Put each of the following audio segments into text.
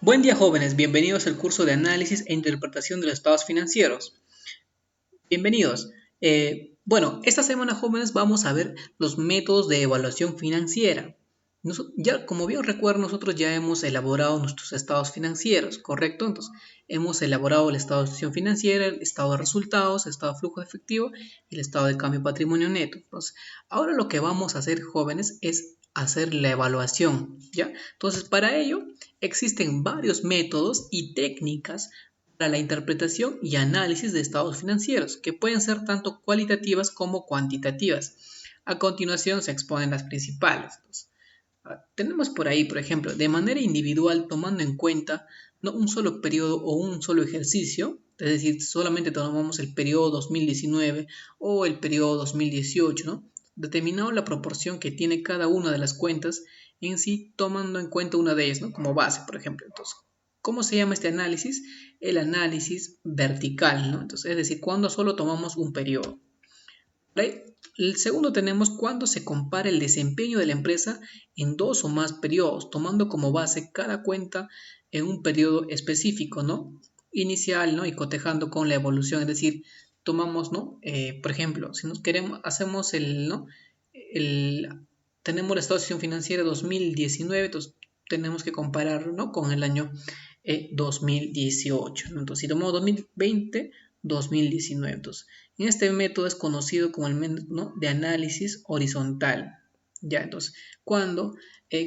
Buen día jóvenes, bienvenidos al curso de análisis e interpretación de los estados financieros. Bienvenidos. Esta semana jóvenes vamos a ver los métodos de evaluación financiera. Ya, como bien recuerdo, nosotros ya hemos elaborado nuestros estados financieros, ¿correcto? Entonces, hemos elaborado el estado de situación financiera, el estado de resultados, el estado de flujo de efectivo y el estado de cambio patrimonio neto. Entonces, ahora lo que vamos a hacer, jóvenes, es hacer la evaluación, ¿ya? Entonces, para ello, existen varios métodos y técnicas para la interpretación y análisis de estados financieros, que pueden ser tanto cualitativas como cuantitativas. A continuación se exponen las principales. Entonces, tenemos por ahí, por ejemplo, de manera individual, tomando en cuenta no un solo periodo o un solo ejercicio, es decir, solamente tomamos el periodo 2019 o el periodo 2018, ¿no? Determinado la proporción que tiene cada una de las cuentas en sí, tomando en cuenta una de ellas, ¿no? Como base, por ejemplo. Entonces, ¿cómo se llama este análisis? El análisis vertical, ¿no? Entonces, es decir, cuando solo tomamos un periodo. ¿Right? El segundo tenemos cuando se compara el desempeño de la empresa en dos o más periodos, tomando como base cada cuenta en un periodo específico, ¿no? Inicial, ¿no? Y cotejando con la evolución, es decir, tomamos, ¿no? Por ejemplo, si nos queremos, hacemos ¿no? El, tenemos la situación financiera 2019, entonces tenemos que comparar, ¿no? Con el año 2018, ¿no? Entonces, si tomamos 2020, 2019, entonces, en este método es conocido como el método, ¿no? de análisis horizontal. Ya, entonces, cuando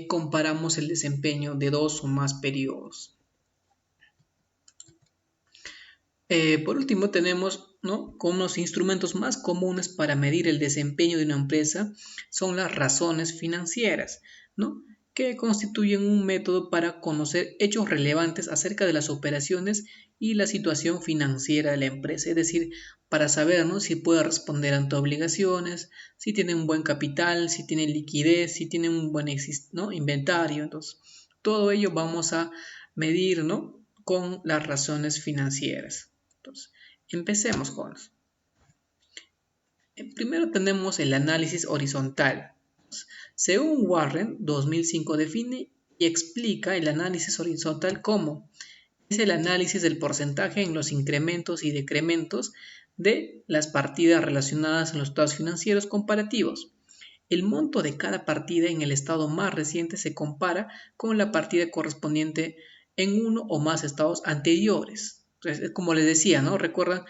comparamos el desempeño de dos o más periodos. Por último, tenemos, ¿no? Como los instrumentos más comunes para medir el desempeño de una empresa son las razones financieras, ¿no? Que constituyen un método para conocer hechos relevantes acerca de las operaciones y la situación financiera de la empresa, es decir, para saber, ¿no? Si puede responder ante obligaciones, si tiene un buen capital, si tiene liquidez, si tiene un buen ¿no? inventario. Entonces, todo ello vamos a medir, ¿no? Con las razones financieras. Entonces, empecemos, jóvenes. Primero tenemos el análisis horizontal. Según Warren, 2005 define y explica el análisis horizontal como es el análisis del porcentaje en los incrementos y decrementos de las partidas relacionadas en los estados financieros comparativos. El monto de cada partida en el estado más reciente se compara con la partida correspondiente en uno o más estados anteriores. Entonces, como les decía, ¿no? Recuerdan,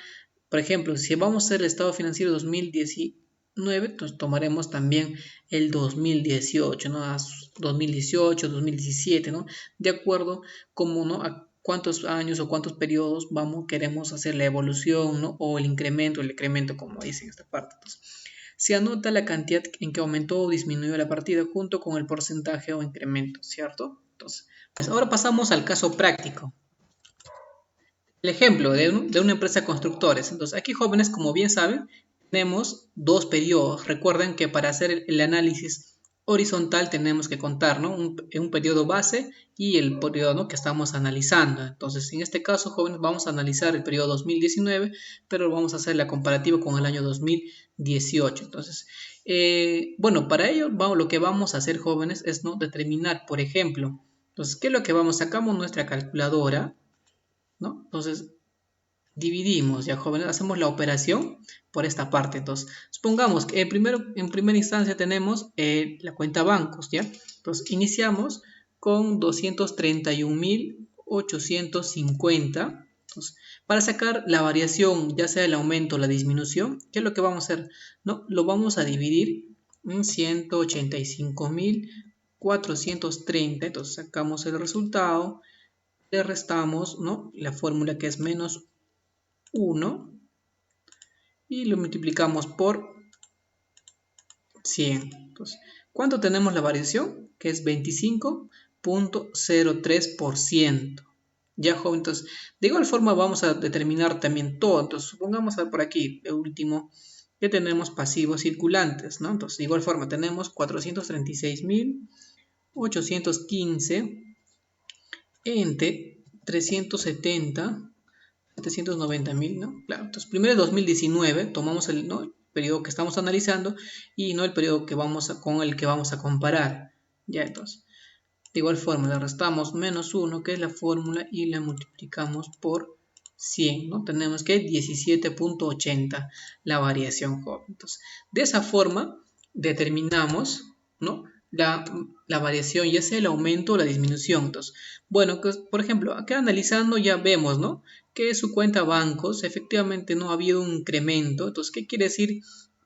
por ejemplo, si vamos a hacer el estado financiero 2019, entonces tomaremos también el 2018, ¿no? 2018, 2017, ¿no? De acuerdo como, ¿no? a cuántos años o cuántos periodos queremos hacer la evolución, ¿no? O el decremento, como dice en esta parte. Entonces, se anota la cantidad en que aumentó o disminuyó la partida junto con el porcentaje o incremento, ¿cierto? Entonces, pues ahora pasamos al caso práctico. El ejemplo de una empresa de constructores. Entonces, aquí jóvenes, como bien saben, tenemos dos periodos. Recuerden que para hacer el análisis horizontal tenemos que contar, ¿no? un periodo base y el periodo, ¿no? que estamos analizando. Entonces, en este caso, jóvenes, vamos a analizar el periodo 2019, pero vamos a hacer la comparativa con el año 2018. Entonces, para ello, lo que vamos a hacer, jóvenes, es, ¿no? determinar, por ejemplo, entonces, ¿qué es lo que vamos? Sacamos nuestra calculadora, ¿no? Entonces, dividimos, ya jóvenes, hacemos la operación por esta parte. Entonces, supongamos que en primera instancia tenemos la cuenta bancos, ¿ya? Entonces, iniciamos con 231.850. Entonces, para sacar la variación, ya sea el aumento o la disminución, ¿qué es lo que vamos a hacer? ¿No? Lo vamos a dividir en 185.430. Entonces, sacamos el resultado, le restamos, ¿no? la fórmula que es menos 1 y lo multiplicamos por 100. Entonces, ¿cuánto tenemos la variación? Que es 25.03%. Ya, joven, entonces, de igual forma vamos a determinar también todo. Entonces, supongamos por aquí, el último, que tenemos pasivos circulantes, ¿no? Entonces, de igual forma, tenemos 436.815 entre 370. 790.000, ¿no? Claro, entonces primero 2019, tomamos ¿no? el periodo que estamos analizando y no el periodo con el que vamos a comparar. Ya, entonces, De igual forma, le restamos menos 1, que es la fórmula, y la multiplicamos por 100, ¿no? Tenemos que 17.80 la variación, joven. Entonces, de esa forma determinamos, ¿no? La variación, ya sea el aumento o la disminución. Entonces, bueno, pues, por ejemplo, acá analizando ya vemos, ¿no? Que su cuenta bancos efectivamente no ha habido un incremento. Entonces, ¿qué quiere decir?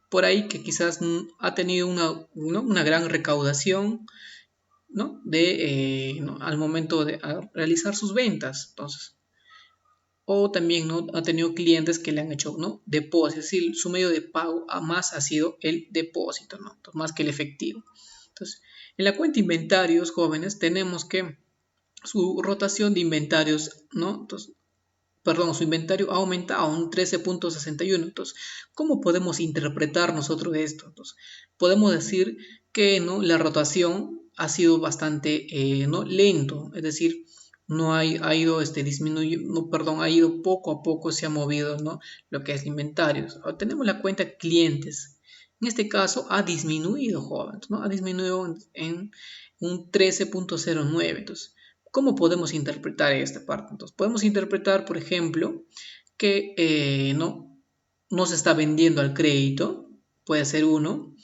Por ahí que quizás ha tenido una gran recaudación, ¿no? ¿no? Al momento de realizar sus ventas. Entonces, o también, ¿no? Ha tenido clientes que le han hecho, ¿no? Depósitos, es decir, su medio de pago a más ha sido el depósito, ¿no? Entonces, más que el efectivo. Entonces, en la cuenta inventarios, jóvenes, tenemos que su rotación de inventarios, ¿no? Entonces, perdón, su inventario ha aumentado a un 13.61. Entonces, ¿cómo podemos interpretar nosotros esto? Entonces, podemos decir que, ¿no? La rotación ha sido bastante, ¿no? Lento, es decir, no ha ido disminuyendo, no, perdón, ha ido poco a poco, se ha movido, ¿no? Lo que es inventarios. Ahora tenemos la cuenta clientes. En este caso ha disminuido, jóvenes, ¿no? Ha disminuido en un 13.09. Entonces, ¿cómo podemos interpretar esta parte? Entonces, podemos interpretar, por ejemplo, que no se está vendiendo al crédito, puede ser uno,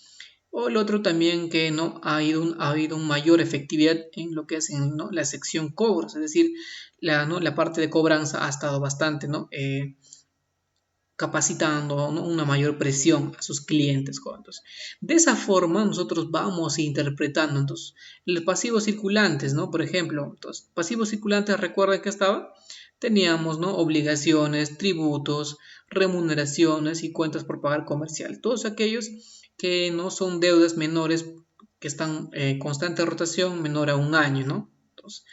o el otro también que no ha habido una mayor efectividad en lo que es ¿no? la sección cobros, es decir, la parte de cobranza ha estado bastante, ¿no? Capacitando, ¿no? Una mayor presión a sus clientes. Entonces, de esa forma nosotros vamos interpretando entonces, los pasivos circulantes, ¿no? Por ejemplo, entonces, pasivos circulantes, recuerden que teníamos, ¿no? Obligaciones, tributos, remuneraciones y cuentas por pagar comercial. Todos aquellos que no son deudas menores, que están en constante rotación, menor a un año, ¿no? Entonces,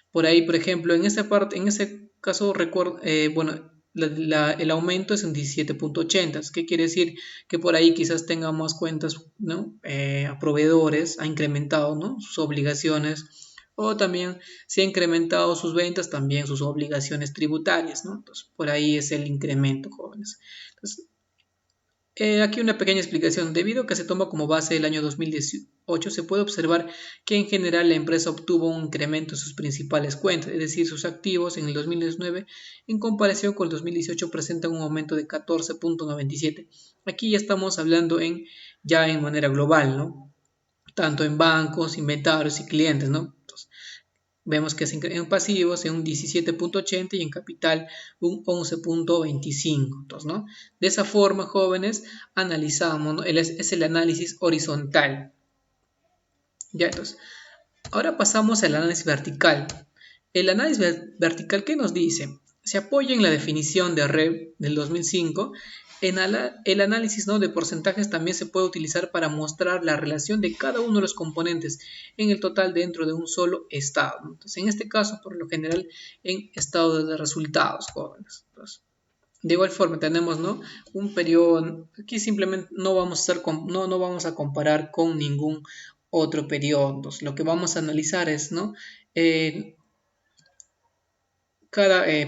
por ahí, por ejemplo, en esa parte, en ese caso, recuerdo, bueno, el aumento es en 17.80. ¿Qué quiere decir? Que por ahí quizás tenga más cuentas, ¿no? A proveedores, ha incrementado, ¿no? Sus obligaciones, o también se ha incrementado sus ventas, también sus obligaciones tributarias, ¿no? Entonces, por ahí es el incremento, jóvenes. Entonces, aquí una pequeña explicación. Debido a que se toma como base el año 2018, se puede observar que en general la empresa obtuvo un incremento en sus principales cuentas, es decir, sus activos en el 2019 en comparación con el 2018 presentan un aumento de 14.97. Aquí ya estamos hablando ya en manera global, ¿no? Tanto en bancos, inventarios y clientes, ¿no? Entonces, vemos que en pasivos en un 17.80 y en capital un 11.25. Entonces, ¿no? De esa forma, jóvenes, analizamos, ¿no? Es el análisis horizontal. Ya, entonces, ahora pasamos al análisis vertical. El análisis vertical, ¿qué nos dice? Se apoya en la definición de REV del 2005. El análisis, ¿no? de porcentajes también se puede utilizar para mostrar la relación de cada uno de los componentes en el total dentro de un solo estado. Entonces, en este caso, por lo general, en estado de resultados, jóvenes. Entonces, de igual forma, tenemos, ¿no? un periodo. Aquí simplemente no vamos a comparar con ningún otro periodo. Entonces, lo que vamos a analizar es, ¿no?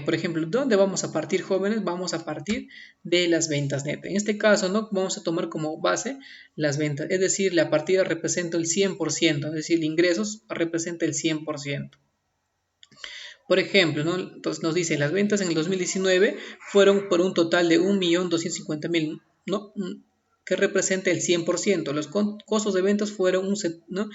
Por ejemplo, ¿de dónde vamos a partir, jóvenes? Vamos a partir de las ventas netas. En este caso, ¿no? Vamos a tomar como base las ventas, es decir, la partida representa el 100%, es decir, el ingresos representa el 100%. Por ejemplo, ¿no? Entonces nos dice, las ventas en el 2019 fueron por un total de 1.250.000, ¿no? Que representa el 100%. Los costos de ventas fueron ¿no?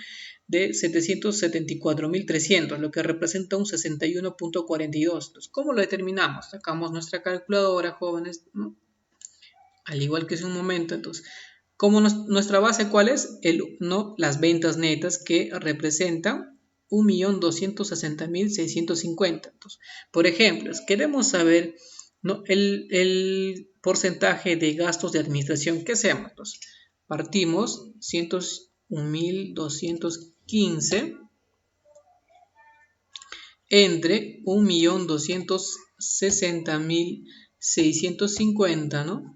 de 774.300, lo que representa un 61.42. Entonces, ¿cómo lo determinamos? Sacamos nuestra calculadora, jóvenes, ¿no? Al igual que hace un momento. Entonces, nuestra base, ¿cuál es? ¿No? Las ventas netas, que representan 1.260.650. Entonces, por ejemplo, queremos saber, ¿no? el porcentaje de gastos de administración. ¿Qué hacemos? Entonces, partimos 101.215 entre 1.260.650, ¿no?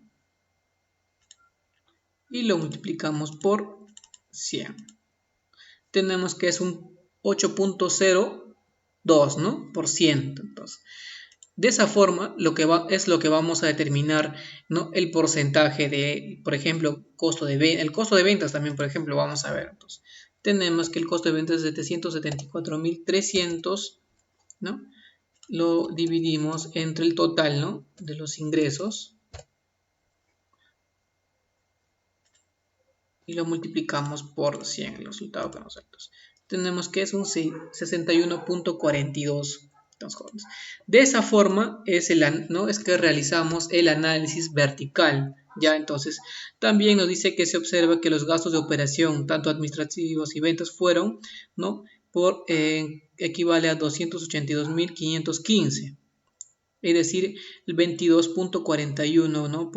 Y lo multiplicamos por 100. Tenemos que es un 8.02, ¿no? por ciento. Entonces, de esa forma, es lo que vamos a determinar, ¿no? El porcentaje de, por ejemplo, el costo de ventas también, por ejemplo, vamos a ver. Entonces, tenemos que el costo de ventas es 774.300, ¿no? Lo dividimos entre el total, ¿no?, de los ingresos y lo multiplicamos por 100, el resultado que nos da. Tenemos que es un 61.42. De esa forma es que realizamos el análisis vertical. Ya, entonces también nos dice que se observa que los gastos de operación, tanto administrativos y ventas, fueron, ¿no?, equivale a 282.515. Es decir, el 22.41%, ¿no?,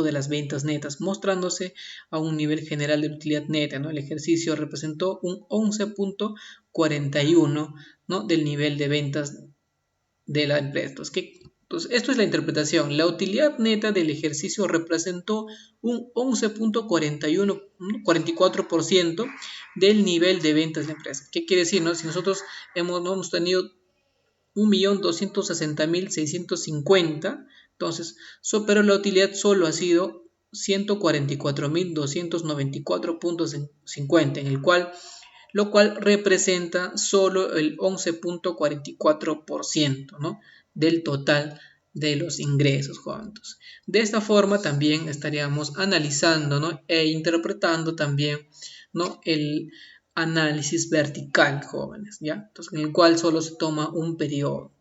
de las ventas netas, mostrándose a un nivel general de utilidad neta, ¿no? El ejercicio representó un 11.41%, ¿no?, del nivel de ventas de la empresa. Entonces, esto es la interpretación. La utilidad neta del ejercicio representó un 11.44% del nivel de ventas de la empresa. ¿Qué quiere decir, no? Si nosotros hemos tenido 1.260.650, entonces, pero la utilidad solo ha sido 144.294.50, lo cual representa solo el 11.44%, ¿no?, del total de los ingresos, jóvenes. De esta forma también estaríamos analizando, ¿no?, e interpretando también, ¿no?, el análisis vertical, jóvenes, ¿ya? Entonces, en el cual solo se toma un periodo.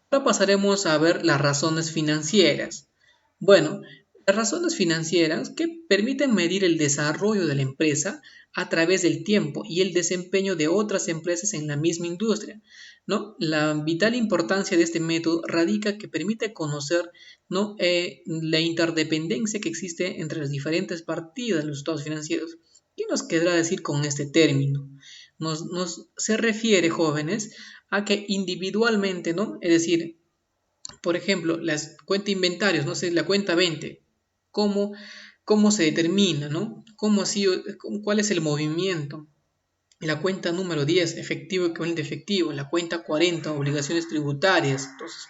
Ahora pasaremos a ver las razones financieras. Bueno, las razones financieras que permiten medir el desarrollo de la empresa a través del tiempo y el desempeño de otras empresas en la misma industria, ¿no? La vital importancia de este método radica que permite conocer, ¿no?, la interdependencia que existe entre las diferentes partidas de los estados financieros. ¿Qué nos querrá decir con este término? Se refiere, jóvenes, a que individualmente, ¿no?, es decir, por ejemplo, las cuenta inventarios, no sé, la cuenta 20, cómo se determina, ¿no?, cuál es el movimiento. La cuenta número 10, efectivo equivalente efectivo. La cuenta 40, obligaciones tributarias. Entonces,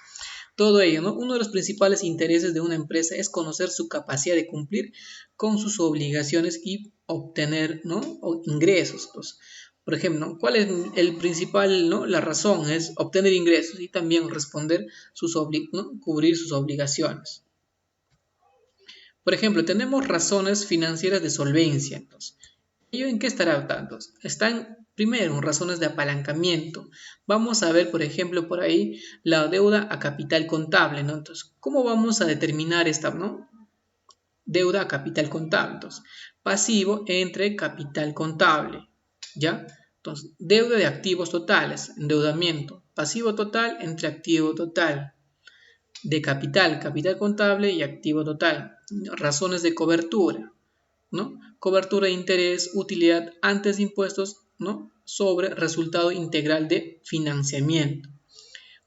todo ello, ¿no? Uno de los principales intereses de una empresa es conocer su capacidad de cumplir con sus obligaciones y obtener, ¿no?, ingresos. Entonces, por ejemplo, ¿no?, ¿cuál es el principal, ¿no? La razón es obtener ingresos y también responder ¿no?, cubrir sus obligaciones. Por ejemplo, tenemos razones financieras de solvencia. Entonces, ¿ello en qué estará tanto? Están primero razones de apalancamiento. Vamos a ver, por ejemplo, por ahí la deuda a capital contable, ¿no? Entonces, ¿cómo vamos a determinar esta, ¿no?, deuda a capital contable? Entonces, pasivo entre capital contable, ¿ya? Entonces, deuda de activos totales, endeudamiento, pasivo total entre activo total, de capital contable y activo total. Razones de cobertura, ¿no? Cobertura de interés, utilidad antes de impuestos, ¿no?, sobre resultado integral de financiamiento.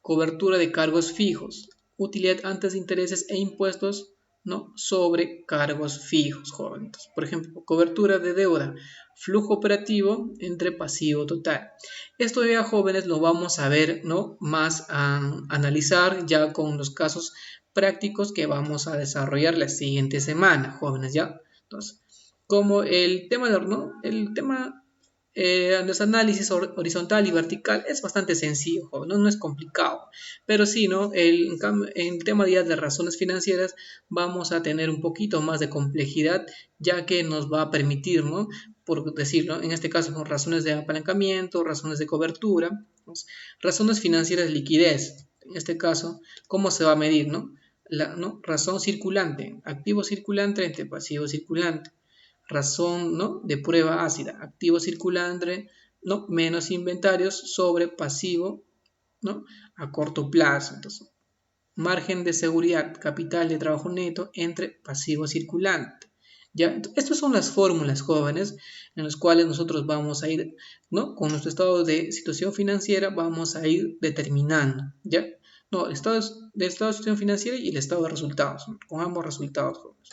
Cobertura de cargos fijos, utilidad antes de intereses e impuestos, ¿no?, sobre cargos fijos, jóvenes. Por ejemplo, cobertura de deuda, flujo operativo entre pasivo total. Esto ya, jóvenes, lo vamos a ver, ¿no?, más a analizar ya con los casos prácticos que vamos a desarrollar la siguiente semana, jóvenes, ¿ya? Entonces, como el tema de los análisis horizontal y vertical es bastante sencillo, no es complicado, pero sí, ¿no?, en el tema ya de razones financieras vamos a tener un poquito más de complejidad, ya que nos va a permitir, ¿no?, por decirlo, en este caso, con razones de apalancamiento, razones de cobertura, razones financieras de liquidez. En este caso, ¿cómo se va a medir, no? Razón circulante, activo circulante entre pasivo circulante. Razón, ¿no?, de prueba ácida, activo circulante, ¿no?, menos inventarios sobre pasivo, ¿no?, a corto plazo. Entonces, margen de seguridad, capital de trabajo neto entre pasivo circulante. ¿Ya? Estas son las fórmulas, jóvenes, en las cuales nosotros vamos a ir, ¿no?, con nuestro estado de situación financiera, vamos a ir determinando, ¿ya? No, el estado de situación financiera y el estado de resultados, con ambos resultados, jóvenes.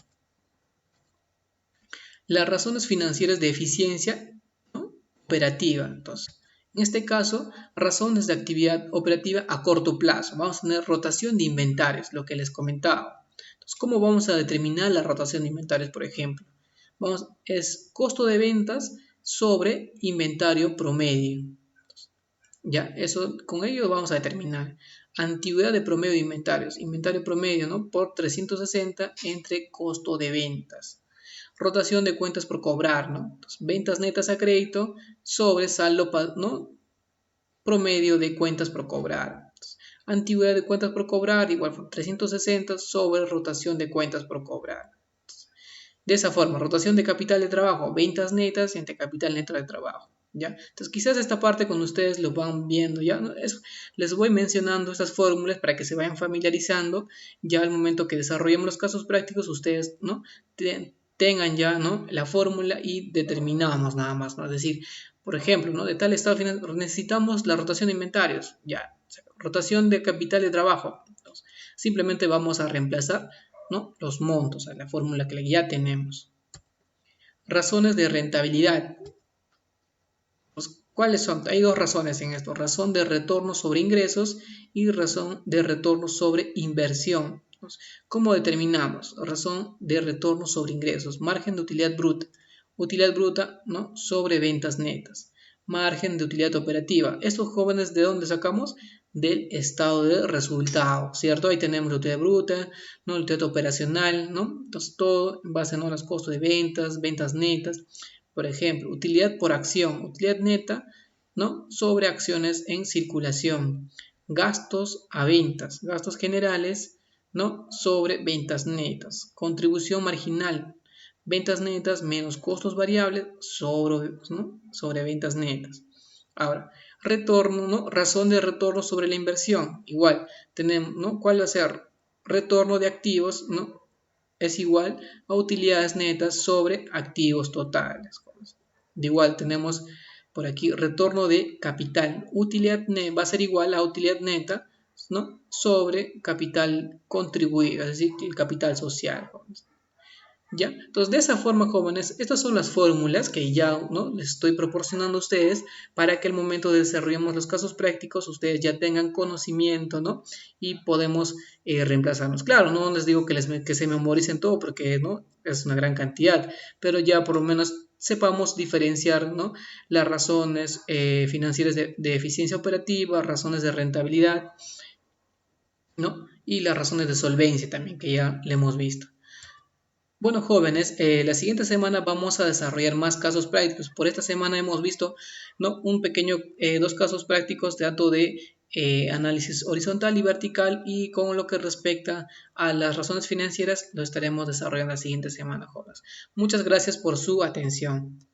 Las razones financieras de eficiencia, ¿no?, operativa. Entonces, en este caso, razones de actividad operativa a corto plazo. Vamos a tener rotación de inventarios, lo que les comentaba. Entonces, ¿cómo vamos a determinar la rotación de inventarios, por ejemplo? es costo de ventas sobre inventario promedio. Ya, eso, con ello vamos a determinar antigüedad de promedio de inventarios, inventario promedio, ¿no? Por 360 entre costo de ventas. Rotación de cuentas por cobrar, ¿no? Entonces, ventas netas a crédito sobre saldo, ¿no? Promedio de cuentas por cobrar. Entonces, antigüedad de cuentas por cobrar igual por 360 sobre rotación de cuentas por cobrar. De esa forma, rotación de capital de trabajo, ventas netas entre capital neto de trabajo. ¿Ya? Entonces, quizás esta parte cuando ustedes lo van viendo, ya les voy mencionando estas fórmulas para que se vayan familiarizando. Ya al momento que desarrollemos los casos prácticos, ustedes, ¿no? tengan ya, ¿no? la fórmula y determinamos nada más, ¿no? Es decir, por ejemplo, ¿no? de tal estado financiero necesitamos la rotación de inventarios, ya, o sea, rotación de capital de trabajo. Entonces, simplemente vamos a reemplazar, ¿no? los montos a la fórmula que ya tenemos. Razones de rentabilidad. Pues, ¿cuáles son? Hay dos razones en esto: razón de retorno sobre ingresos y razón de retorno sobre inversión. ¿Cómo determinamos? Razón de retorno sobre ingresos, margen de utilidad bruta, ¿no? sobre ventas netas, margen de utilidad operativa. Estos jóvenes, ¿de dónde sacamos? Del estado de resultado, ¿cierto? Ahí tenemos la utilidad bruta, ¿no? la utilidad operacional, ¿no? Entonces todo en base, ¿no? a los costos de ventas, ventas netas. Por ejemplo, utilidad por acción, utilidad neta, ¿no? sobre acciones en circulación, gastos a ventas, gastos generales, ¿no? sobre ventas netas, contribución marginal, ventas netas menos costos variables sobre ventas netas. Ahora, retorno, ¿no? razón de retorno sobre la inversión, igual, tenemos, ¿no? ¿cuál va a ser? Retorno de activos, ¿no? es igual a utilidades netas sobre activos totales. De igual tenemos por aquí retorno de capital, utilidad va a ser igual a utilidad neta, ¿no? sobre capital contribuido, es decir, el capital social. ¿Ya? Entonces, de esa forma, jóvenes, estas son las fórmulas que ya, ¿no? les estoy proporcionando a ustedes para que al momento de desarrollemos los casos prácticos, ustedes ya tengan conocimiento, ¿no? y podemos reemplazarlos. Claro, no les digo que se memoricen todo porque ¿no? es una gran cantidad, pero ya por lo menos sepamos diferenciar, ¿no? las razones financieras de eficiencia operativa, razones de rentabilidad, ¿no? y las razones de solvencia también, que ya le hemos visto. Bueno, jóvenes, la siguiente semana vamos a desarrollar más casos prácticos. Por esta semana hemos visto, ¿no? dos casos prácticos de dato de análisis horizontal y vertical, y con lo que respecta a las razones financieras lo estaremos desarrollando la siguiente semana, jóvenes. Muchas gracias por su atención.